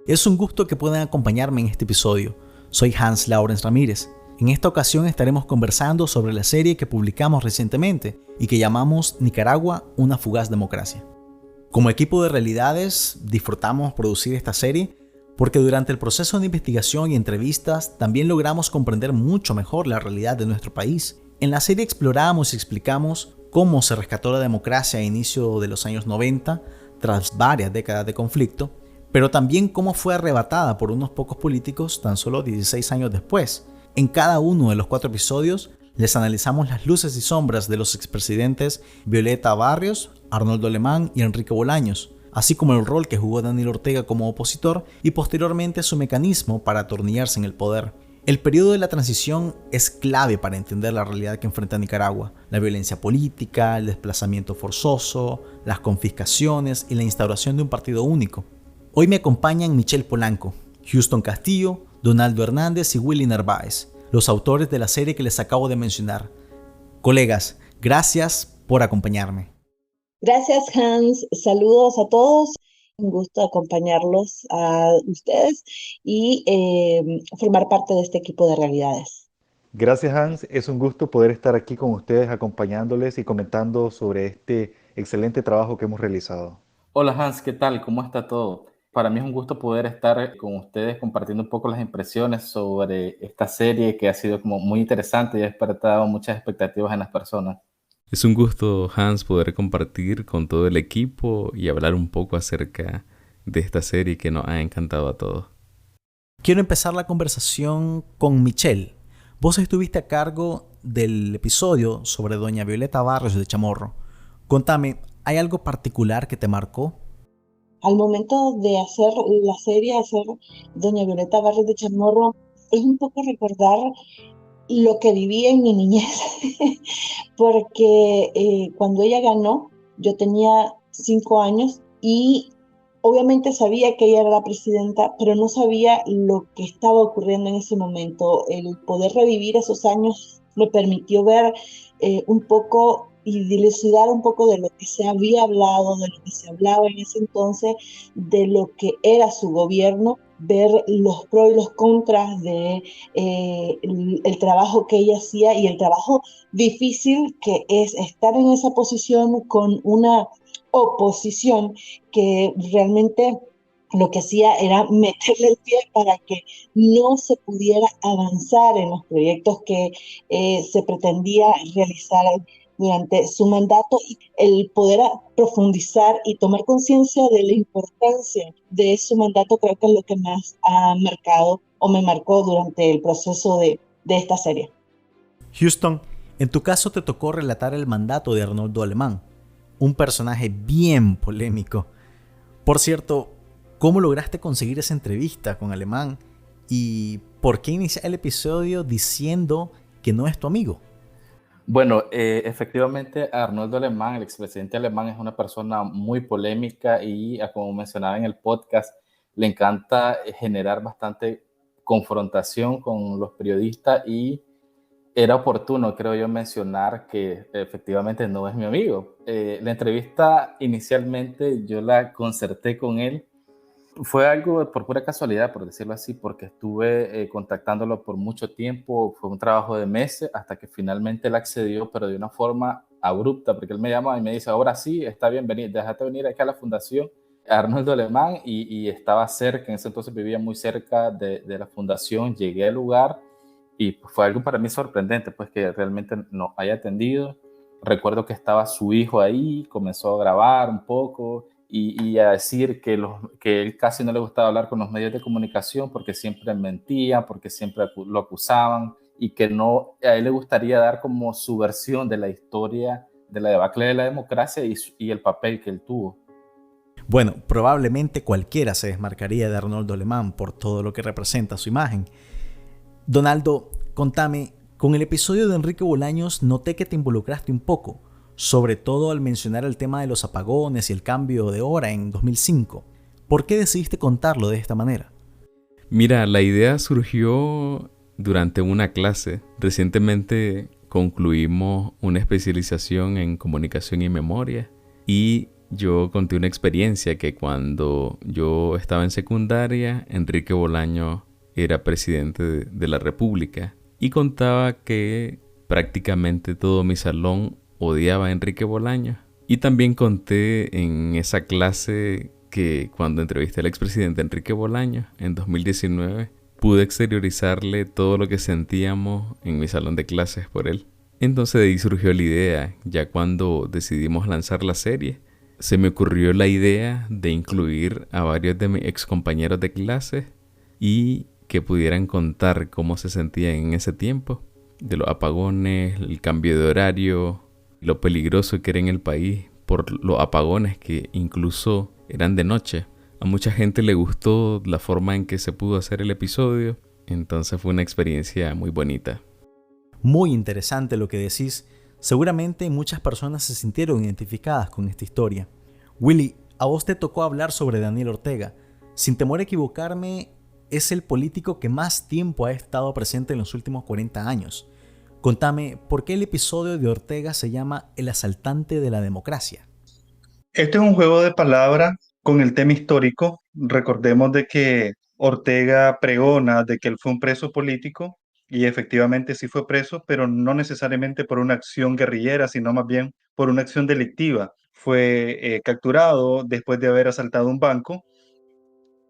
Es un gusto que puedan acompañarme en este episodio. Soy Hans Laurens Ramírez. En esta ocasión estaremos conversando sobre la serie que publicamos recientemente y que llamamos Nicaragua, una fugaz democracia. Como equipo de Realidades disfrutamos producir esta serie porque durante el proceso de investigación y entrevistas también logramos comprender mucho mejor la realidad de nuestro país. En la serie exploramos y explicamos cómo se rescató la democracia a inicio de los años 90 tras varias décadas de conflicto, pero también cómo fue arrebatada por unos pocos políticos tan solo 16 años después. En cada uno de los 4 episodios les analizamos las luces y sombras de los expresidentes Violeta Barrios, Arnoldo Alemán y Enrique Bolaños, así como el rol que jugó Daniel Ortega como opositor y posteriormente su mecanismo para atornillarse en el poder. El periodo de la transición es clave para entender la realidad que enfrenta Nicaragua: la violencia política, el desplazamiento forzoso, las confiscaciones y la instauración de un partido único. Hoy me acompañan Michelle Polanco, Houston Castillo, Donaldo Hernández y Willy Narváez, los autores de la serie que les acabo de mencionar. Colegas, gracias por acompañarme. Gracias, Hans. Saludos a todos. Un gusto acompañarlos a ustedes y formar parte de este equipo de Realidades. Gracias, Hans. Es un gusto poder estar aquí con ustedes acompañándoles y comentando sobre este excelente trabajo que hemos realizado. Hola Hans, ¿qué tal? ¿Cómo está todo? Para mí es un gusto poder estar con ustedes compartiendo un poco las impresiones sobre esta serie que ha sido como muy interesante y ha despertado muchas expectativas en las personas. Es un gusto, Hans, poder compartir con todo el equipo y hablar un poco acerca de esta serie que nos ha encantado a todos. Quiero empezar la conversación con Michelle. Vos estuviste a cargo del episodio sobre doña Violeta Barrios de Chamorro. Contame, ¿hay algo particular que te marcó? Al momento de hacer la serie, hacer doña Violeta Barrios de Chamorro, es un poco recordar lo que viví en mi niñez, porque cuando ella ganó, yo tenía 5 años y obviamente sabía que ella era la presidenta, pero no sabía lo que estaba ocurriendo en ese momento. El poder revivir esos años me permitió ver un poco y dilucidar un poco de lo que se había hablado, de lo que se hablaba en ese entonces, de lo que era su gobierno, ver los pros y los contras de el trabajo que ella hacía y el trabajo difícil que es estar en esa posición con una oposición que realmente lo que hacía era meterle el pie para que no se pudiera avanzar en los proyectos que se pretendía realizar durante su mandato, y el poder profundizar y tomar conciencia de la importancia de su mandato creo que es lo que más ha marcado o me marcó durante el proceso de esta serie. Houston, en tu caso te tocó relatar el mandato de Arnoldo Alemán, un personaje bien polémico. Por cierto, ¿cómo lograste conseguir esa entrevista con Alemán? ¿Y por qué iniciar el episodio diciendo que no es tu amigo? Bueno, efectivamente Arnoldo Alemán, el expresidente alemán, es una persona muy polémica y, como mencionaba en el podcast, le encanta generar bastante confrontación con los periodistas y era oportuno, creo yo, mencionar que efectivamente no es mi amigo. La entrevista inicialmente yo la concerté con él. Fue algo por pura casualidad, por decirlo así, porque estuve contactándolo por mucho tiempo. Fue un trabajo de meses hasta que finalmente él accedió, pero de una forma abrupta, porque él me llama y me dice: ahora sí, está bien, déjate venir aquí a la fundación Arnoldo Alemán, y estaba cerca, en ese entonces vivía muy cerca de la fundación. Llegué al lugar y pues fue algo para mí sorprendente, pues que realmente nos haya atendido. Recuerdo que estaba su hijo ahí, comenzó a grabar un poco y a decir que él casi no le gustaba hablar con los medios de comunicación porque siempre mentían, porque siempre lo acusaban, y que no, a él le gustaría dar como su versión de la historia de la debacle de la democracia y el papel que él tuvo. Bueno, probablemente cualquiera se desmarcaría de Arnoldo Alemán por todo lo que representa su imagen. Donaldo, contame, con el episodio de Enrique Bolaños noté que te involucraste un poco, sobre todo al mencionar el tema de los apagones y el cambio de hora en 2005. ¿Por qué decidiste contarlo de esta manera? Mira, la idea surgió durante una clase. Recientemente concluimos una especialización en comunicación y memoria y yo conté una experiencia que cuando yo estaba en secundaria, Enrique Bolaño era presidente de la República y contaba que prácticamente todo mi salón odiaba a Enrique Bolaño. Y también conté en esa clase que cuando entrevisté al expresidente Enrique Bolaño en 2019, pude exteriorizarle todo lo que sentíamos en mi salón de clases por él. Entonces de ahí surgió la idea, ya cuando decidimos lanzar la serie, se me ocurrió la idea de incluir a varios de mis ex compañeros de clase y que pudieran contar cómo se sentían en ese tiempo, de los apagones, el cambio de horario, lo peligroso que era en el país por los apagones que incluso eran de noche. A mucha gente le gustó la forma en que se pudo hacer el episodio, entonces fue una experiencia muy bonita. Muy interesante lo que decís. Seguramente muchas personas se sintieron identificadas con esta historia. Willy, a vos te tocó hablar sobre Daniel Ortega. Sin temor a equivocarme, es el político que más tiempo ha estado presente en los últimos 40 años. Contame, ¿por qué el episodio de Ortega se llama El asaltante de la democracia? Este es un juego de palabras con el tema histórico. Recordemos de que Ortega pregona de que él fue un preso político y efectivamente sí fue preso, pero no necesariamente por una acción guerrillera, sino más bien por una acción delictiva. Fue capturado después de haber asaltado un banco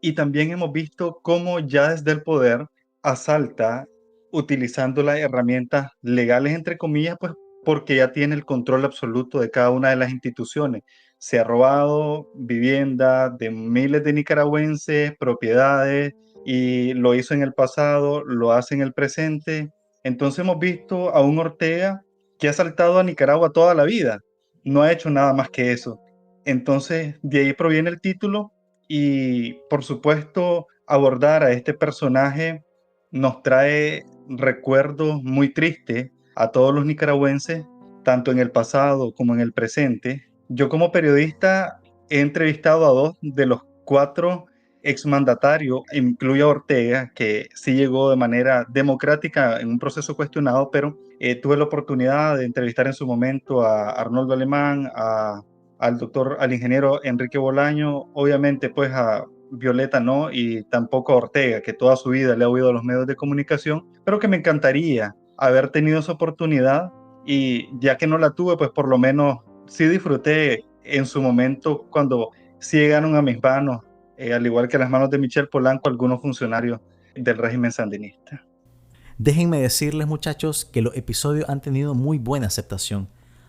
y también hemos visto cómo ya desde el poder asalta utilizando las herramientas legales, entre comillas, pues porque ya tiene el control absoluto de cada una de las instituciones. Se ha robado vivienda de miles de nicaragüenses, propiedades, y lo hizo en el pasado, lo hace en el presente. Entonces hemos visto a un Ortega que ha asaltado a Nicaragua toda la vida. No ha hecho nada más que eso. Entonces de ahí proviene el título y por supuesto abordar a este personaje nos trae recuerdos muy tristes a todos los nicaragüenses, tanto en el pasado como en el presente. Yo como periodista he entrevistado a 2 de los 4 exmandatarios, incluye a Ortega, que sí llegó de manera democrática en un proceso cuestionado, pero tuve la oportunidad de entrevistar en su momento a Arnoldo Alemán, al ingeniero Enrique Bolaño, obviamente pues a Violeta no, y tampoco a Ortega, que toda su vida le ha oído a los medios de comunicación, pero que me encantaría haber tenido esa oportunidad y ya que no la tuve, pues por lo menos sí disfruté en su momento cuando sí llegaron a mis manos, al igual que las manos de Michel Polanco, algunos funcionarios del régimen sandinista. Déjenme decirles, muchachos, que los episodios han tenido muy buena aceptación.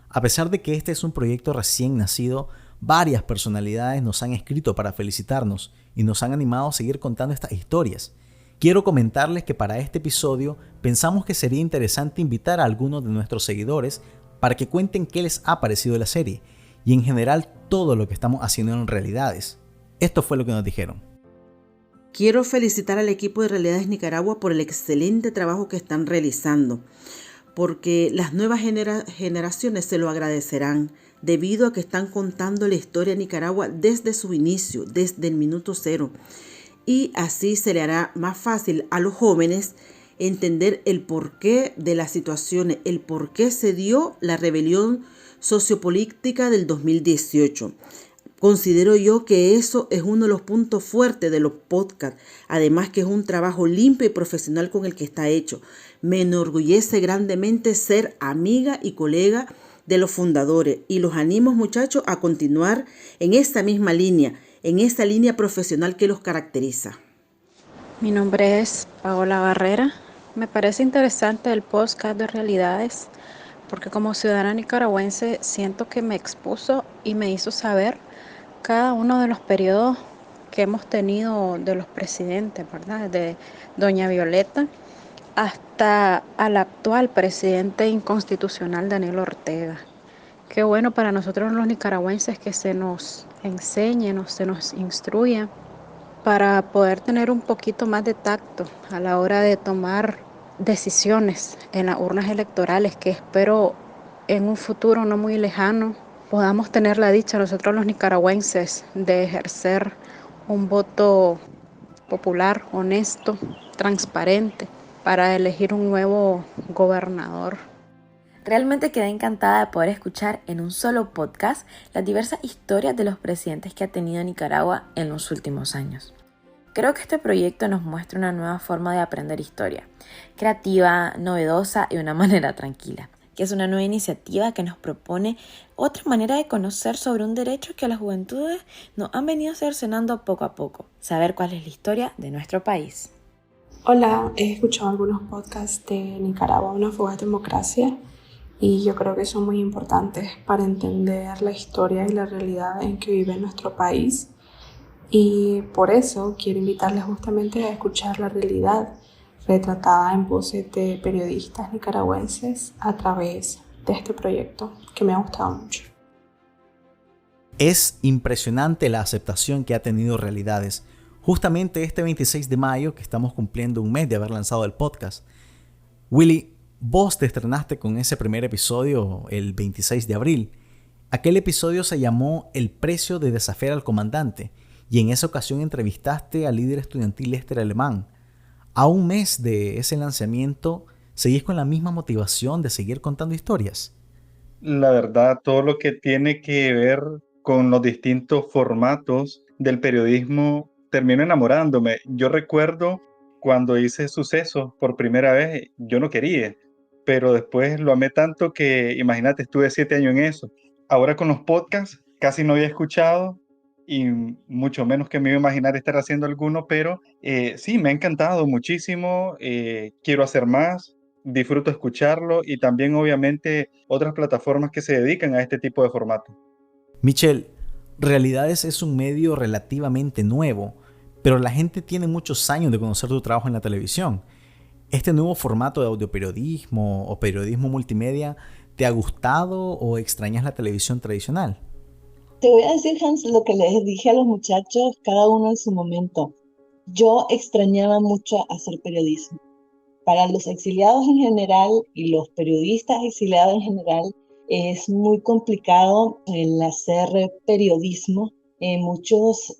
A pesar de que este es un proyecto recién nacido, varias personalidades nos han escrito para felicitarnos y nos han animado a seguir contando estas historias. Quiero comentarles que para este episodio pensamos que sería interesante invitar a algunos de nuestros seguidores para que cuenten qué les ha parecido la serie y en general todo lo que estamos haciendo en Realidades. Esto fue lo que nos dijeron. Quiero felicitar al equipo de Realidades Nicaragua por el excelente trabajo que están realizando, porque las nuevas generaciones se lo agradecerán, debido a que están contando la historia de Nicaragua desde su inicio, desde el minuto cero. Y así se le hará más fácil a los jóvenes entender el porqué de las situaciones, el por qué se dio la rebelión sociopolítica del 2018. Considero yo que eso es uno de los puntos fuertes de los podcasts, además que es un trabajo limpio y profesional con el que está hecho. Me enorgullece grandemente ser amiga y colega de los fundadores y los animo, muchachos, a continuar en esta misma línea, en esta línea profesional que los caracteriza. Mi nombre es Paola Barrera. Me parece interesante el podcast de Realidades porque como ciudadana nicaragüense siento que me expuso y me hizo saber cada uno de los periodos que hemos tenido de los presidentes, ¿verdad? Desde doña Violeta hasta al actual presidente inconstitucional Daniel Ortega. Qué bueno para nosotros los nicaragüenses que se nos enseñe, se nos instruya para poder tener un poquito más de tacto a la hora de tomar decisiones en las urnas electorales, que espero en un futuro no muy lejano podamos tener la dicha nosotros los nicaragüenses de ejercer un voto popular, honesto, transparente, para elegir un nuevo gobernador. Realmente quedé encantada de poder escuchar en un solo podcast las diversas historias de los presidentes que ha tenido Nicaragua en los últimos años. Creo que este proyecto nos muestra una nueva forma de aprender historia, creativa, novedosa y de una manera tranquila, que es una nueva iniciativa que nos propone otra manera de conocer sobre un derecho que las juventudes nos han venido cercenando poco a poco, saber cuál es la historia de nuestro país. Hola, he escuchado algunos podcasts de Nicaragua, una fugaz democracia, y yo creo que son muy importantes para entender la historia y la realidad en que vive nuestro país. Y por eso quiero invitarles justamente a escuchar la realidad retratada en voces de periodistas nicaragüenses a través de este proyecto que me ha gustado mucho. Es impresionante la aceptación que ha tenido Realidades. Justamente este 26 de mayo, que estamos cumpliendo un mes de haber lanzado el podcast. Willy, vos te estrenaste con ese primer episodio el 26 de abril. Aquel episodio se llamó El precio de desafiar al comandante. Y en esa ocasión entrevistaste al líder estudiantil Lester Alemán. A un mes de ese lanzamiento, ¿seguís con la misma motivación de seguir contando historias? La verdad, todo lo que tiene que ver con los distintos formatos del periodismo terminó enamorándome. Yo recuerdo cuando hice Sucesos por primera vez, yo no quería, pero después lo amé tanto que, imagínate, estuve 7 años en eso. Ahora con los podcasts, casi no había escuchado y mucho menos que me iba a imaginar estar haciendo alguno, pero sí, me ha encantado muchísimo, quiero hacer más, disfruto escucharlo y también obviamente otras plataformas que se dedican a este tipo de formato. Michelle, Realidades es un medio relativamente nuevo, pero la gente tiene muchos años de conocer tu trabajo en la televisión. ¿Este nuevo formato de audioperiodismo o periodismo multimedia te ha gustado o extrañas la televisión tradicional? Te voy a decir, Hans, lo que les dije a los muchachos, cada uno en su momento. Yo extrañaba mucho hacer periodismo. Para los exiliados en general y los periodistas exiliados en general, es muy complicado el hacer periodismo. Muchos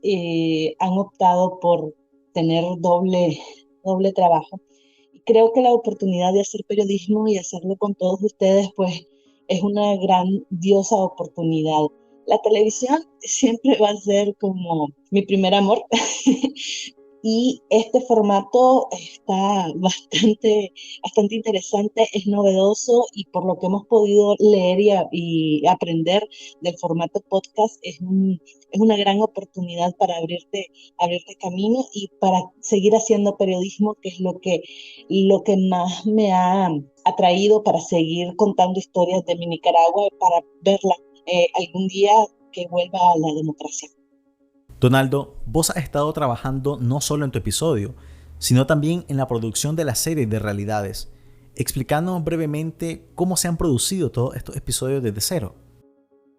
han optado por tener doble trabajo. Y creo que la oportunidad de hacer periodismo y hacerlo con todos ustedes, pues, es una grandiosa oportunidad. La televisión siempre va a ser como mi primer amor. Y este formato está bastante interesante, es novedoso y por lo que hemos podido leer y aprender del formato podcast es una gran oportunidad para abrirte camino y para seguir haciendo periodismo, que es lo que más me ha atraído para seguir contando historias de mi Nicaragua, para verla algún día que vuelva a la democracia. Donaldo, vos has estado trabajando no solo en tu episodio, sino también en la producción de la serie de Realidades. Explícanos brevemente cómo se han producido todos estos episodios desde cero.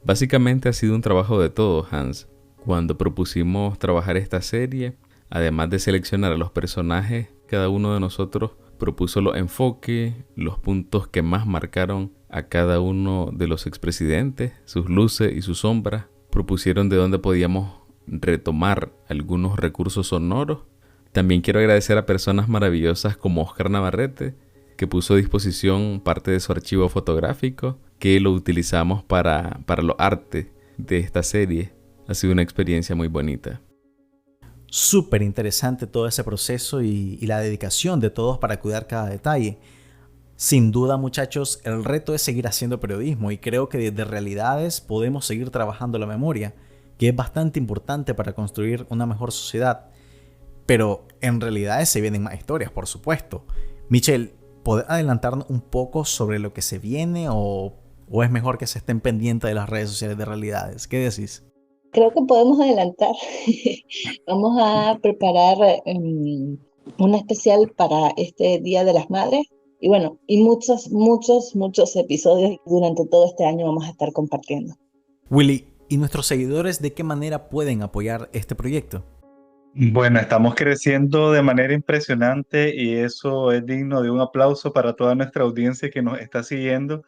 Básicamente ha sido un trabajo de todos, Hans. Cuando propusimos trabajar esta serie, además de seleccionar a los personajes, cada uno de nosotros propuso los enfoques, los puntos que más marcaron a cada uno de los expresidentes, sus luces y sus sombras. Propusieron de dónde podíamos retomar algunos recursos sonoros. También quiero agradecer a personas maravillosas como Oscar Navarrete, que puso a disposición parte de su archivo fotográfico, que lo utilizamos para los artes de esta serie. Ha sido una experiencia muy bonita. Súper interesante todo ese proceso y la dedicación de todos para cuidar cada detalle. Sin duda, muchachos, el reto es seguir haciendo periodismo y creo que desde Realidades podemos seguir trabajando la memoria, que es bastante importante para construir una mejor sociedad. Pero en Realidades se vienen más historias, por supuesto. Michelle, ¿podés adelantarnos un poco sobre lo que se viene o es mejor que se estén pendientes de las redes sociales de Realidades? ¿Qué decís? Creo que podemos adelantar. Vamos a preparar un especial para este Día de las Madres. Y bueno, y muchos episodios durante todo este año vamos a estar compartiendo. Willy, ¿y nuestros seguidores de qué manera pueden apoyar este proyecto? Bueno, estamos creciendo de manera impresionante y eso es digno de un aplauso para toda nuestra audiencia que nos está siguiendo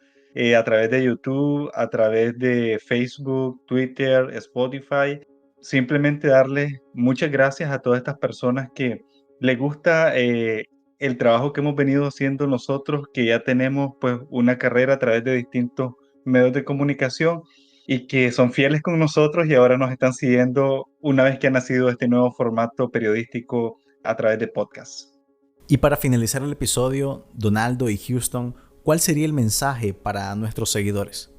a través de YouTube, a través de Facebook, Twitter, Spotify. Simplemente darles muchas gracias a todas estas personas que les gusta el trabajo que hemos venido haciendo nosotros, que ya tenemos pues una carrera a través de distintos medios de comunicación y que son fieles con nosotros y ahora nos están siguiendo una vez que ha nacido este nuevo formato periodístico a través de podcasts. Y para finalizar el episodio, Donaldo y Houston, ¿cuál sería el mensaje para nuestros seguidores?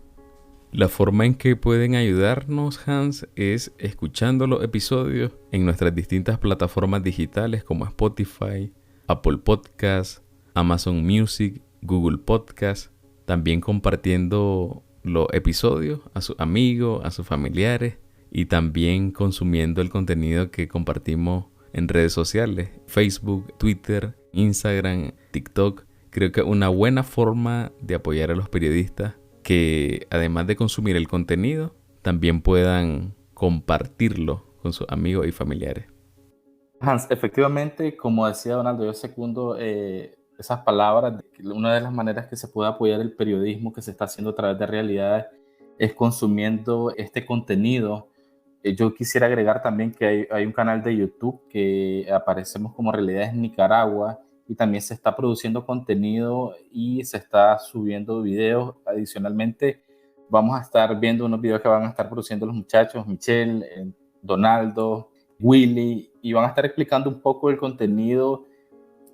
La forma en que pueden ayudarnos, Hans, es escuchando los episodios en nuestras distintas plataformas digitales como Spotify, Apple Podcasts, Amazon Music, Google Podcasts, también compartiendo los episodios a sus amigos, a sus familiares y también consumiendo el contenido que compartimos en redes sociales, Facebook, Twitter, Instagram, TikTok. Creo que es una buena forma de apoyar a los periodistas que, además de consumir el contenido, también puedan compartirlo con sus amigos y familiares. Hans, efectivamente, como decía Donaldo, yo secundo esas palabras. Una de las maneras que se puede apoyar el periodismo que se está haciendo a través de Realidades es consumiendo este contenido. Yo quisiera agregar también que hay un canal de YouTube que aparecemos como Realidades Nicaragua y también se está produciendo contenido y se está subiendo videos. Adicionalmente, vamos a estar viendo unos videos que van a estar produciendo los muchachos, Michelle, Donaldo, Willy, y van a estar explicando un poco el contenido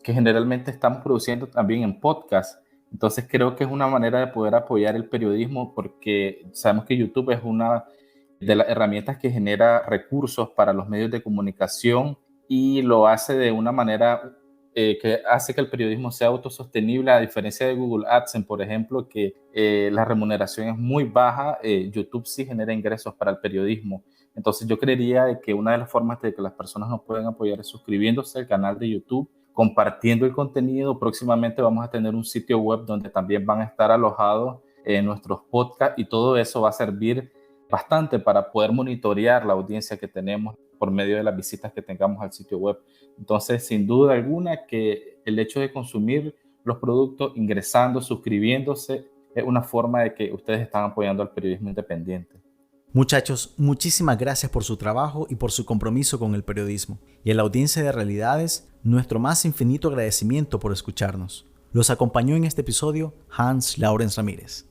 que generalmente estamos produciendo también en podcast. Entonces creo que es una manera de poder apoyar el periodismo porque sabemos que YouTube es una de las herramientas que genera recursos para los medios de comunicación y lo hace de una manera que hace que el periodismo sea autosostenible, a diferencia de Google AdSense, por ejemplo, que la remuneración es muy baja. YouTube sí genera ingresos para el periodismo. Entonces yo creería que una de las formas de que las personas nos pueden apoyar es suscribiéndose al canal de YouTube, compartiendo el contenido. Próximamente vamos a tener un sitio web donde también van a estar alojados nuestros podcasts y todo eso va a servir bastante para poder monitorear la audiencia que tenemos por medio de las visitas que tengamos al sitio web. Entonces, sin duda alguna que el hecho de consumir los productos, ingresando, suscribiéndose, es una forma de que ustedes están apoyando al periodismo independiente. Muchachos, muchísimas gracias por su trabajo y por su compromiso con el periodismo. Y a la audiencia de Realidades, nuestro más infinito agradecimiento por escucharnos. Los acompañó en este episodio Hans Laurens Ramírez.